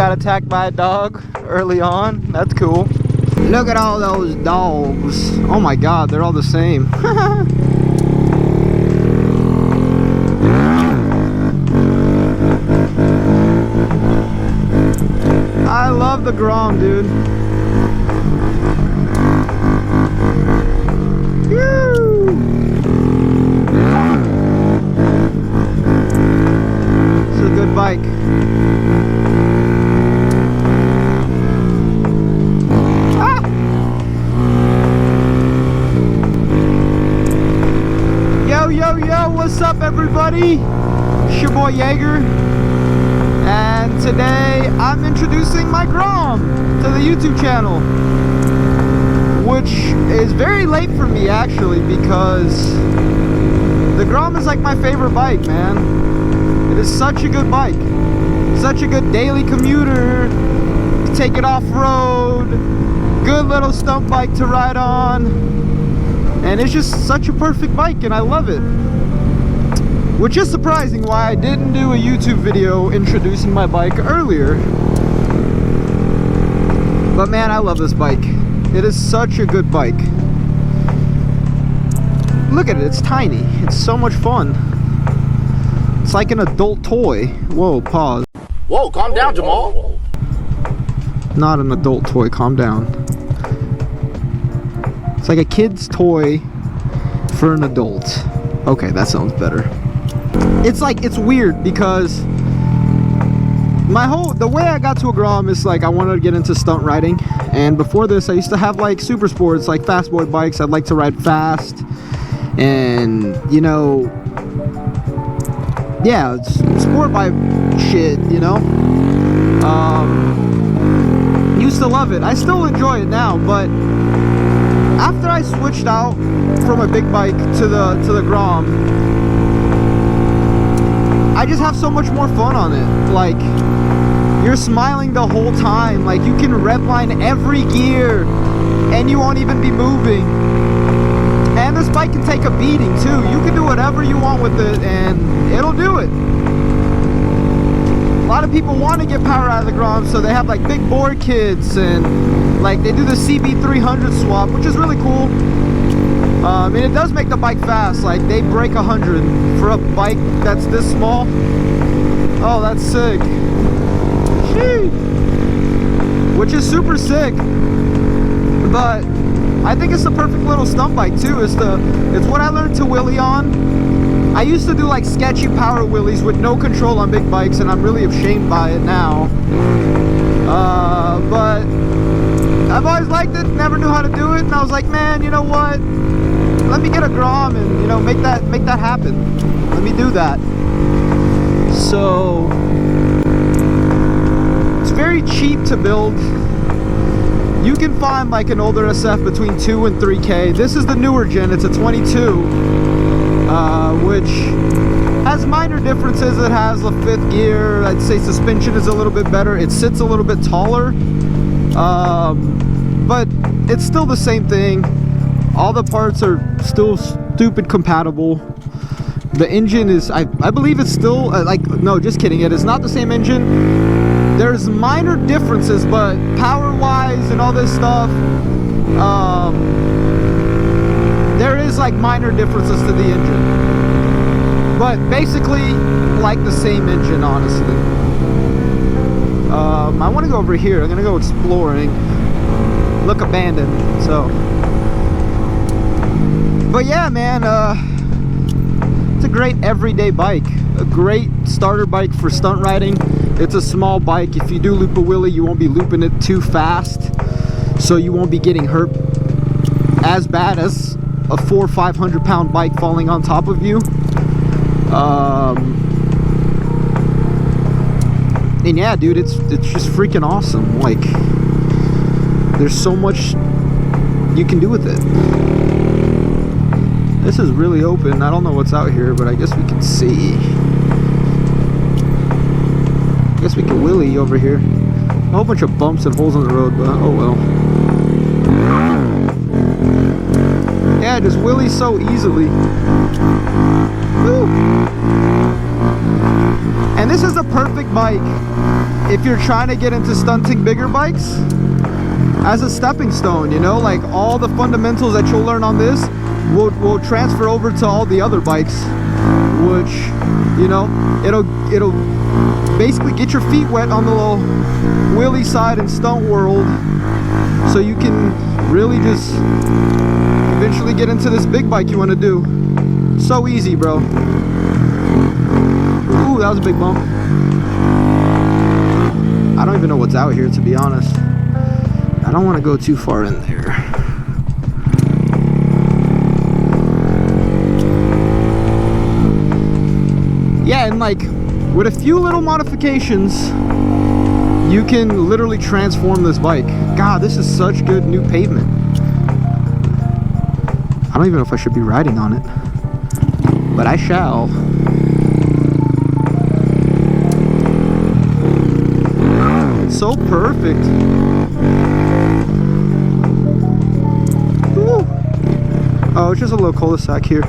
got attacked by a dog early on. That's cool. Look at all those dogs. Oh my god, they're all the same. I love the Grom, dude. Woo! This is a good bike. Ah! Yo, yo, yo, what's up, everybody? It's your boy Yagor. And today I'm introducing my Grom to the YouTube channel, which is very late for me actually, because the Grom is like my favorite bike, man. It is such a good bike, such a good daily commuter, take it off-road, good little stunt bike to ride on, and it's just such a perfect bike and I love it. Which is surprising why I didn't do a YouTube video introducing my bike earlier. But man, I love this bike. It is such a good bike. Look at it, it's tiny. It's so much fun. It's like an adult toy. Whoa, pause. Whoa, calm down, Jamal. Not an adult toy, calm down. It's like a kid's toy for an adult. Okay, that sounds better. It's weird because the way I got to a Grom is like I wanted to get into stunt riding, and before this I used to have like super sports, like fast boy bikes. I'd like to ride fast, and you know, yeah, it's sport bike shit, you know. Used to love it. I still enjoy it now, but after I switched out from a big bike to the Grom, I just have so much more fun on it. Like, you're smiling the whole time. Like, you can redline every gear and you won't even be moving. And this bike can take a beating too. You can do whatever you want with it and it'll do it. A lot of people want to get power out of the Grom, so they have like big bore kits and like they do the CB300 swap, which is really cool. And it does make the bike fast. Like, they break 100 for a bike that's this small. Oh, that's sick. Sheesh. Which is super sick. But I think it's the perfect little stunt bike too. It's what I learned to wheelie on. I used to do like sketchy power wheelies with no control on big bikes, and I'm really ashamed by it now. But I've always liked it, never knew how to do it, and I was like, man, you know what? Let me get a Grom and, you know, make that happen. Let me do that. So it's very cheap to build. You can find like an older SF between 2 and 3K. This is the newer gen. It's a 22, which has minor differences. It has a 5th gear. I'd say suspension is a little bit better. It sits a little bit taller, but it's still the same thing. All the parts are still stupid compatible. The engine is, I believe it's still, no, just kidding. It is not the same engine. There's minor differences, but power-wise and all this stuff, there is like minor differences to the engine. But basically, like the same engine, honestly. I want to go over here. I'm going to go exploring. Look abandoned, so. But yeah, man, it's a great everyday bike, a great starter bike for stunt riding. It's a small bike. If you do loop a wheelie, you won't be looping it too fast, so you won't be getting hurt as bad as a 400 or 500 pound bike falling on top of you. And yeah, dude, it's just freaking awesome. Like, there's so much you can do with it. This is really open. I don't know what's out here, but I guess we can see. I guess we can wheelie over here. A whole bunch of bumps and holes on the road, but oh well. Yeah, just wheelie so easily. Woo. And this is a perfect bike if you're trying to get into stunting bigger bikes as a stepping stone, you know, like all the fundamentals that you'll learn on this will transfer over to all the other bikes, which, you know, it'll basically get your feet wet on the little wheelie side and stunt world, so you can really just eventually get into this big bike you want to do. So easy, bro. Ooh, that was a big bump. I don't even know what's out here, to be honest. I don't want to go too far in there. Yeah, and like with a few little modifications, you can literally transform this bike. God, this is such good new pavement. I don't even know if I should be riding on it, but I shall. It's so perfect. Woo. Oh, it's just a little cul-de-sac here.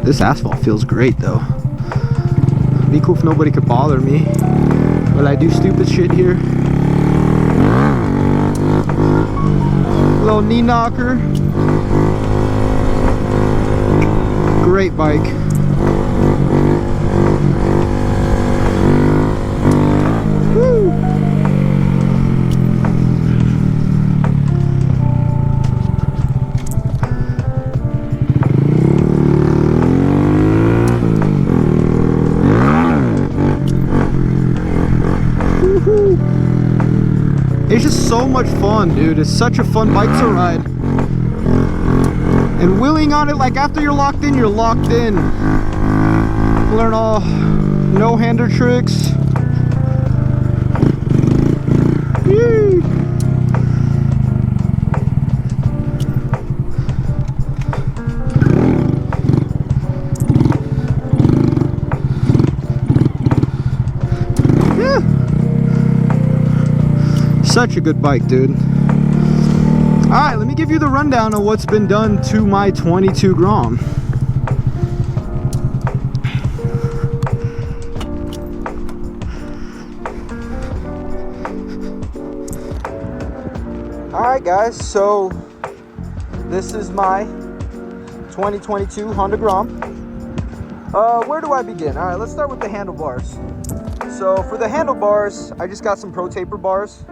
This asphalt feels great though. Be cool if nobody could bother me while I do stupid shit here. Little knee knocker. Great bike. Woo. It's just so much fun, dude. It's such a fun bike to ride. And wheeling on it, like after you're locked in, you're locked in. Learn all no-hander tricks. Yee. Such a good bike, dude. Alright, let me give you the rundown of what's been done to my 22 Grom. Alright guys, so this is my 2022 Honda Grom. Where do I begin? Alright, let's start with the handlebars. So for the handlebars, I just got some Pro Taper bars.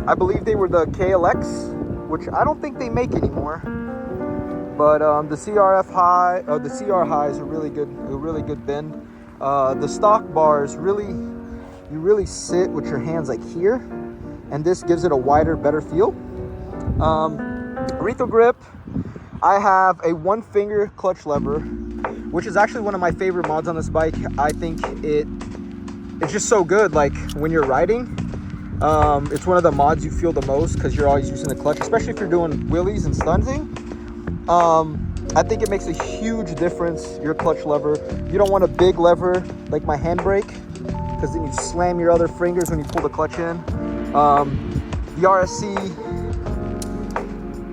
I believe they were the KLX, which I don't think they make anymore. But the CRF high, the CR high is a really good bend. The stock bars you really sit with your hands like here, and this gives it a wider, better feel. Aristo grip. I have a 1-finger clutch lever, which is actually one of my favorite mods on this bike. I think it's just so good. Like when you're riding. It's one of the mods you feel the most because you're always using the clutch, especially if you're doing wheelies and stunting. I think it makes a huge difference, your clutch lever. You don't want a big lever like my handbrake, because then you slam your other fingers when you pull the clutch in. The RSC,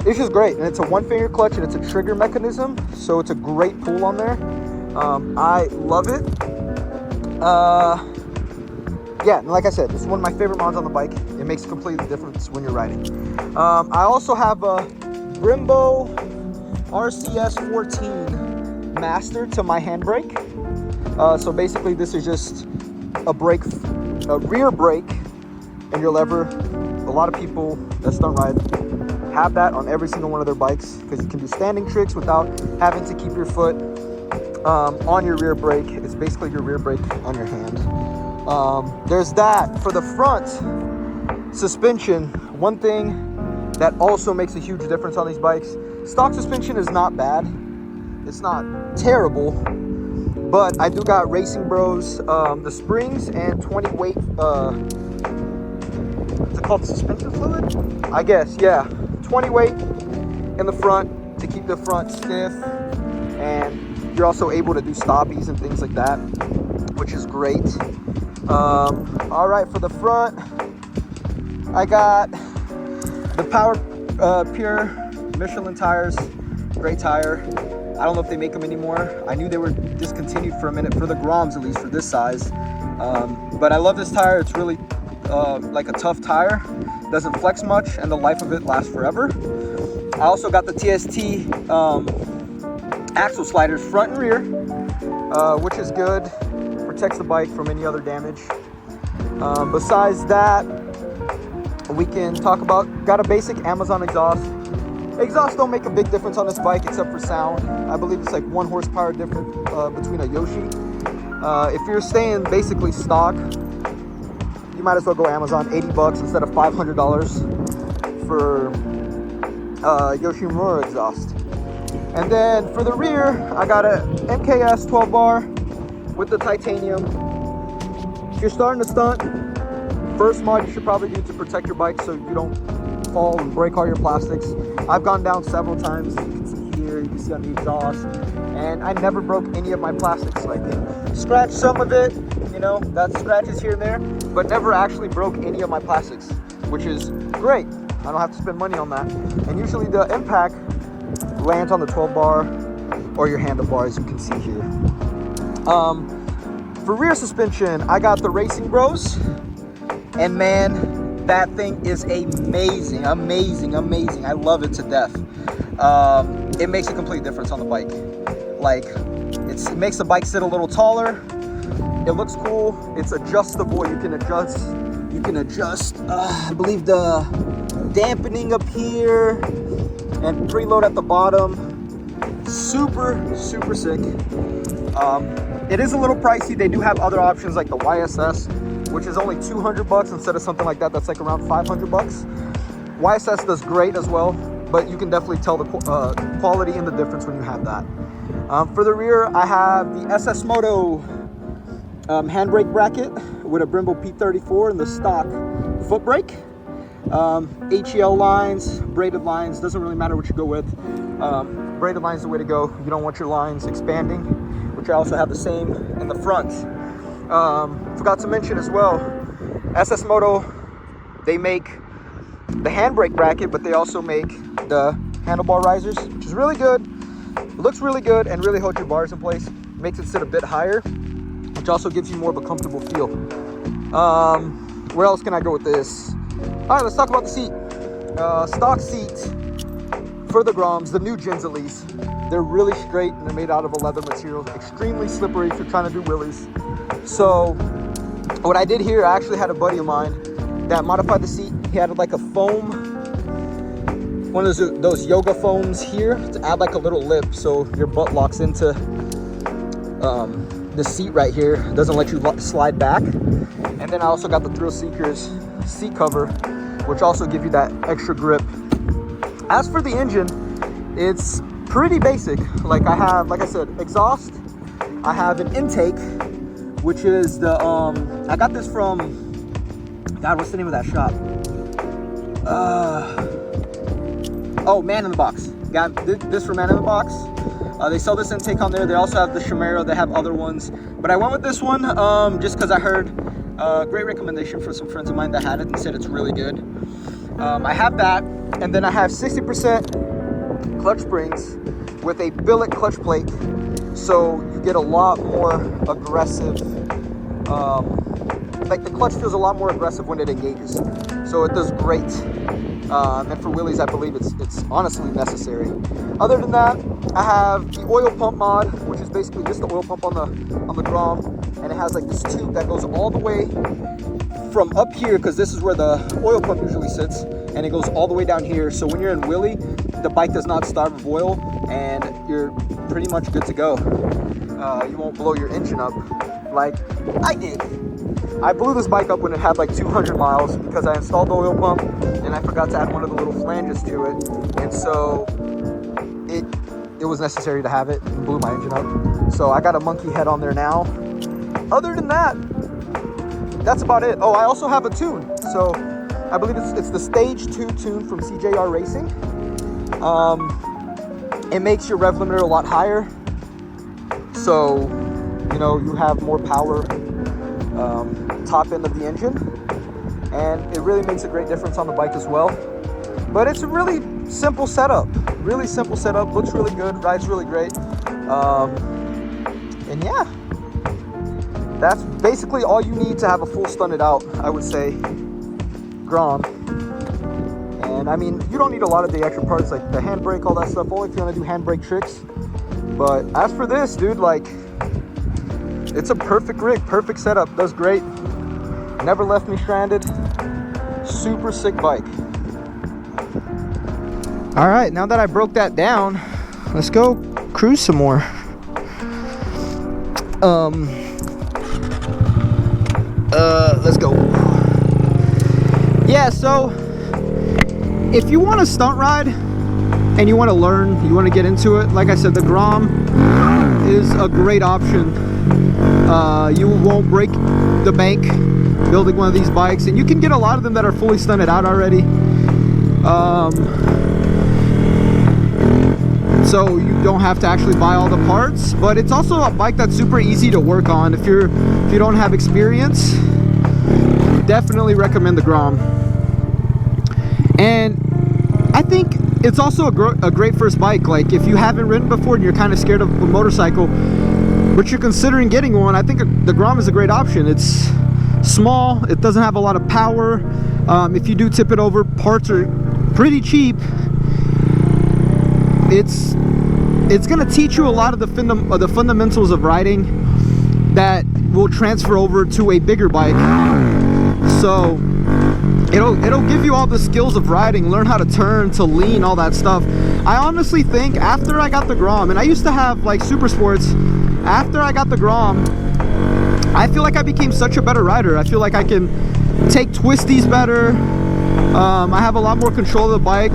it's just great, and it's a 1-finger clutch and it's a trigger mechanism, so it's a great pull on there. I love it. Yeah, and like I said, this is one of my favorite mods on the bike. It makes a completely difference when you're riding. I also have a Brembo RCS 14 Master to my handbrake. So basically this is just a rear brake in your lever. A lot of people that stunt ride have that on every single one of their bikes because you can do standing tricks without having to keep your foot on your rear brake. It's basically your rear brake on your hand. There's that. For the front suspension, one thing that also makes a huge difference on these bikes, stock suspension is not bad. It's not terrible, but I do got Racing Bros, the springs and 20 weight, what's it called, suspension fluid? I guess, yeah. 20 weight in the front to keep the front stiff, and you're also able to do stoppies and things like that, which is great. All right, for the front, I got the Power Pure Michelin tires, great tire. I don't know if they make them anymore. I knew they were discontinued for a minute, for the Groms at least, for this size. But I love this tire. It's really like a tough tire. Doesn't flex much, and the life of it lasts forever. I also got the TST axle sliders front and rear, which is good. Protects the bike from any other damage. Besides that, we can talk about, got a basic Amazon exhaust. Exhausts don't make a big difference on this bike except for sound. I believe it's like 1 horsepower difference between a Yoshi. If you're staying basically stock, you might as well go Amazon. 80 bucks instead of $500 for Yoshimura exhaust. And then for the rear, I got a MKS 12 bar with the titanium. If you're starting to stunt, first mod you should probably do to protect your bike so you don't fall and break all your plastics. I've gone down several times. You can see here, you can see on the exhaust, and I never broke any of my plastics. Like, scratched some of it, you know, got scratches here and there, but never actually broke any of my plastics, which is great. I don't have to spend money on that. And usually the impact lands on the 12 bar or your handlebars, you can see here. For rear suspension, I got the Racing Bros, and man, that thing is amazing, amazing, amazing. I love it to death. It makes a complete difference on the bike. Like, it makes the bike sit a little taller. It looks cool. It's adjustable. You can adjust. I believe the dampening up here and preload at the bottom. Super sick. It is a little pricey. They do have other options like the YSS, which is only 200 bucks instead of something like that that's like around 500 bucks. YSS does great as well, but you can definitely tell the quality and the difference when you have that. For the rear, I have the SPOCOM handbrake bracket with a Brembo P34 and the stock foot brake. HEL lines, braided lines, doesn't really matter what you go with. Braided lines is the way to go. You don't want your lines expanding, which I also have the same in the front. Forgot to mention as well, SPOCOM, they make the handbrake bracket, but they also make the handlebar risers, which is really good. It looks really good and really holds your bars in place. Makes it sit a bit higher, which also gives you more of a comfortable feel. Where else can I go with this? All right, let's talk about the seat. Stock seat for the Groms, the new gens at least. They're really straight and they're made out of a leather material. Extremely slippery if you're trying to do wheelies. So what I did here, I actually had a buddy of mine that modified the seat. He had like a foam, one of those yoga foams here to add like a little lip so your butt locks into the seat right here. It doesn't let you slide back. And then I also got the Thrill Seekers seat cover, which also give you that extra grip. As for the engine, it's pretty basic. Like I have, like I said, exhaust. I have an intake, which is the, I got this from, God, what's the name of that shop? Oh, Man in the Box. Got this from Man in the Box. They sell this intake on there. They also have the Shimano. They have other ones. But I went with this one just because I heard a great recommendation for some friends of mine that had it and said it's really good. I have that. And then I have 60% clutch springs with a billet clutch plate. So you get a lot more aggressive, like the clutch feels a lot more aggressive when it engages. So it does great. And for wheelies, I believe it's honestly necessary. Other than that, I have the oil pump mod, which is basically just the oil pump on the Grom, and it has like this tube that goes all the way from up here, because this is where the oil pump usually sits, and it goes all the way down here. So when you're in wheelie, the bike does not starve of oil, and you're pretty much good to go. You won't blow your engine up like I did. I blew this bike up when it had like 200 miles because I installed the oil pump and I forgot to add one of the little flanges to it, and so it was necessary to have it and blew my engine up. So I got a monkey head on there now. Other than that, that's about it. Oh, I also have a tune. So I believe it's the Stage 2 tune from CJR Racing. It makes your rev limiter a lot higher, so you know you have more power top end of the engine, and it really makes a great difference on the bike as well. But it's a really simple setup. Really simple setup, looks really good, rides really great. And yeah, that's basically all you need to have a full stunted out, I would say, Grom. And I mean, you don't need a lot of the extra parts like the handbrake, all that stuff, only if you want to do handbrake tricks. But as for this, dude, like, it's a perfect rig, perfect setup, does great. Never left me stranded. Super sick bike. All right, now that I broke that down, let's go cruise some more. Let's go. Yeah, so if you want to stunt ride and you want to learn, you want to get into it, like I said, the Grom is a great option. You won't break the bank building one of these bikes, and you can get a lot of them that are fully stunted out already. So you don't have to actually buy all the parts, but it's also a bike that's super easy to work on. If you don't have experience, definitely recommend the Grom. And I think it's also a great first bike. Like, if you haven't ridden before and you're kind of scared of a motorcycle, but you're considering getting one, I think the Grom is a great option. It's small, it doesn't have a lot of power. If you do tip it over, parts are pretty cheap. It's gonna teach you a lot of the fundamentals of riding that will transfer over to a bigger bike. So it'll give you all the skills of riding, learn how to turn, to lean, all that stuff. I honestly think after I got the Grom, and I used to have like super sports, after I got the Grom, I feel like I became such a better rider. I feel like I can take twisties better. I have a lot more control of the bike,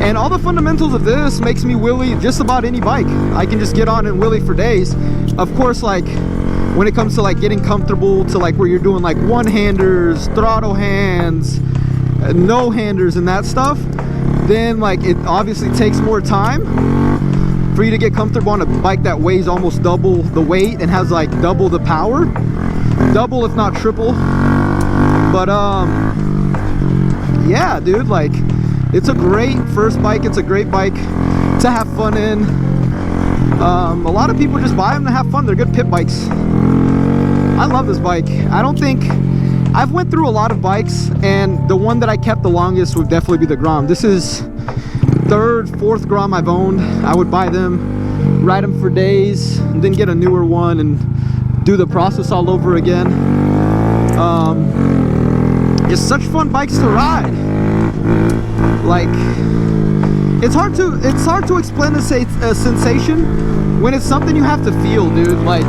and all the fundamentals of this makes me wheelie just about any bike. I can just get on and wheelie for days. Of course, like when it comes to like getting comfortable to like where you're doing like one-handers, throttle hands, no-handers and that stuff, then like it obviously takes more time for you to get comfortable on a bike that weighs almost double the weight and has like double the power, double if not triple. But yeah, dude, like, it's a great first bike. It's a great bike to have fun in. A lot of people just buy them to have fun. They're good pit bikes. I love this bike. I don't think I've went through a lot of bikes, and the one that I kept the longest would definitely be the Grom. This is third, fourth Grom I've owned. I would buy them, ride them for days, and then get a newer one and do the process all over again. It's such fun bikes to ride. Like, it's hard to explain a sensation when it's something you have to feel, dude. Like,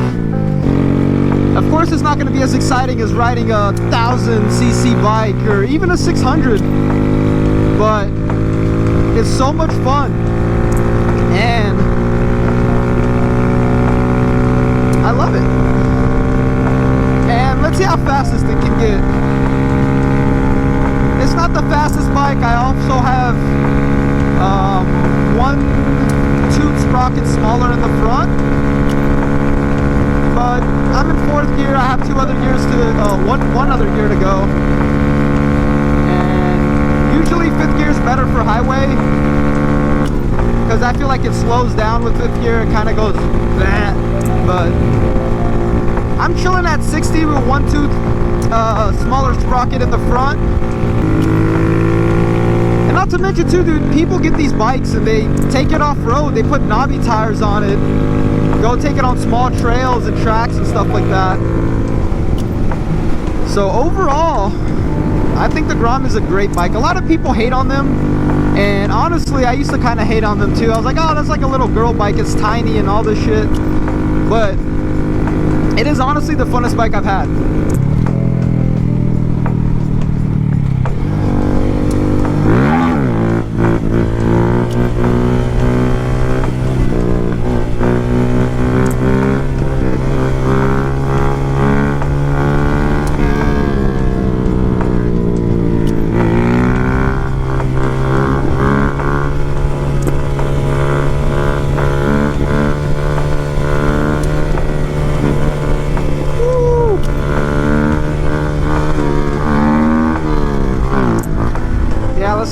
of course it's not going to be as exciting as riding a 1000cc bike or even a 600, but it's so much fun, and I love it. And let's see how fast this thing can get. It's not the fastest bike. I also have one tube sprocket smaller in the front, but I'm in fourth gear. I have two other gears to one other gear to go, and usually fifth gear is better for highway because I feel like it slows down with fifth gear. It kind of goes that, but I'm chilling at 60 with one tooth smaller sprocket in the front. And not to mention too, dude, people get these bikes and they take it off-road. They put knobby tires on it, go take it on small trails and tracks and stuff like that. So overall, I think the Grom is a great bike. A lot of people hate on them, and honestly, I used to kind of hate on them too. I was like, oh, that's like a little girl bike, it's tiny and all this shit. But it is honestly the funnest bike I've had.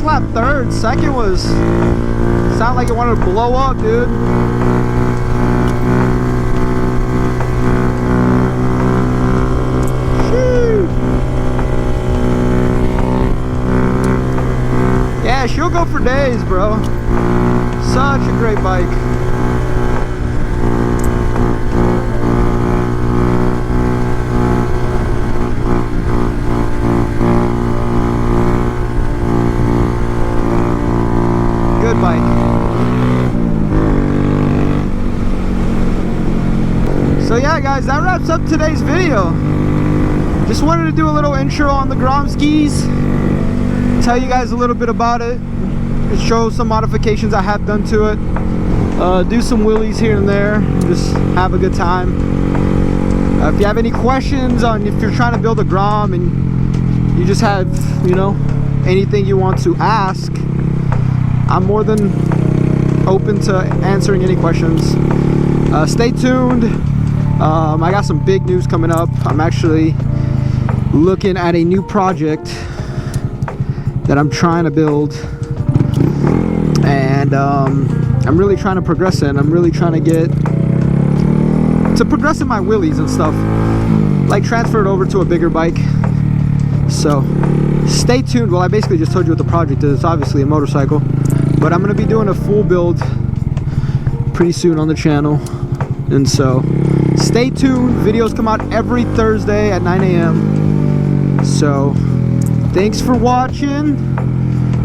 Lap third, second was Sound like it wanted to blow up, dude. Yeah, she'll go for days, bro. Such a great bike. Good bike. So yeah, guys, that wraps up today's video. Just wanted to do a little intro on the Grom skis, tell you guys a little bit about it, show some modifications I have done to it, do some wheelies here and there, just have a good time. If you have any questions on if you're trying to build a Grom and you just have, you know, anything you want to ask, I'm more than open to answering any questions. Stay tuned. I got some big news coming up. I'm actually looking at a new project that I'm trying to build, and I'm really trying to progress it. I'm really trying to get to progress in my wheelies and stuff, like transfer it over to a bigger bike. So stay tuned. Well, I basically just told you what the project is. It's obviously a motorcycle, but I'm going to be doing a full build pretty soon on the channel, and so stay tuned. Videos come out every Thursday at 9 a.m. So thanks for watching,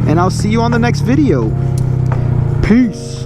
and I'll see you on the next video. Peace.